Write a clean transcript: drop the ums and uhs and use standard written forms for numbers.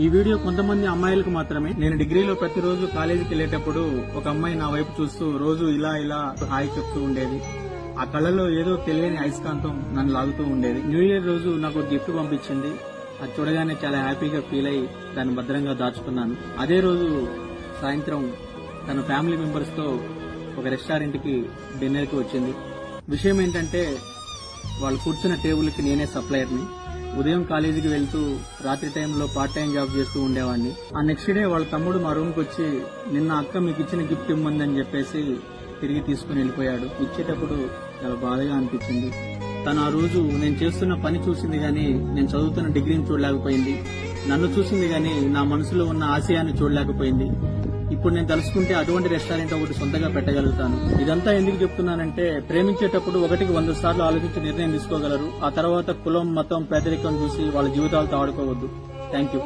ఈ వీడియో కొంతమంది అమ్మాయిలకు మాత్రమే. నేను డిగ్రీలో ప్రతిరోజు కాలేజీకి వెళ్లేటప్పుడు ఒక అమ్మాయి నా వైపు చూస్తూ రోజు ఇలా ఇలా హాయ్ చెప్తూ ఉండేది. ఆ కళ్ళలో ఏదో తెలియని అయస్కాంతం నన్ను లాగుతూ ఉండేది. న్యూ ఇయర్ రోజు నాకు గిఫ్ట్ పంపించింది. అది చూడగానే చాలా హ్యాపీగా ఫీల్ అయ్యి దాన్ని భద్రంగా దాచుకున్నాను. అదే రోజు సాయంత్రం తన ఫ్యామిలీ మెంబర్స్ తో ఒక రెస్టారెంట్ కి డిన్నర్ కి వచ్చింది. విషయం ఏంటంటే వాళ్ళు కూర్చున్న టేబుల్ కి నేనే సప్లయర్ని. ఉదయం కాలేజీకి వెళ్తూ రాత్రి టైంలో పార్ట్ టైం జాబ్ చేస్తూ ఉండేవాడిని. ఆ నెక్స్ట్ డే వాళ్ళ తమ్ముడు మా రూమ్ కి వచ్చి నిన్న అక్క మీకు ఇచ్చిన గిఫ్ట్ ఇమ్మందని చెప్పేసి తిరిగి తీసుకుని వెళ్ళిపోయాడు. ఇచ్చేటప్పుడు చాలా బాధగా అనిపించింది. తను ఆ రోజు నేను చేస్తున్న పని చూసింది గాని నేను చదువుతున్న డిగ్రీని చూడలేకపోయింది. నన్ను చూసింది గాని నా మనసులో ఉన్న ఆశయాన్ని చూడలేకపోయింది. ఇప్పుడు నేను తలుచుకుంటే అటువంటి రెస్టారెంట్ ఒకటి సొంతంగా పెట్టగలుగుతాను. ఇదంతా ఎందుకు చెప్తున్నానంటే ప్రేమించేటప్పుడు 100 సార్లు ఆలోచించి నిర్ణయం తీసుకోగలరు. ఆ తర్వాత కులం, మతం, పేదరికం చూసి వాళ్ళ జీవితాలతో ఆడుకోవద్దు. Thank you.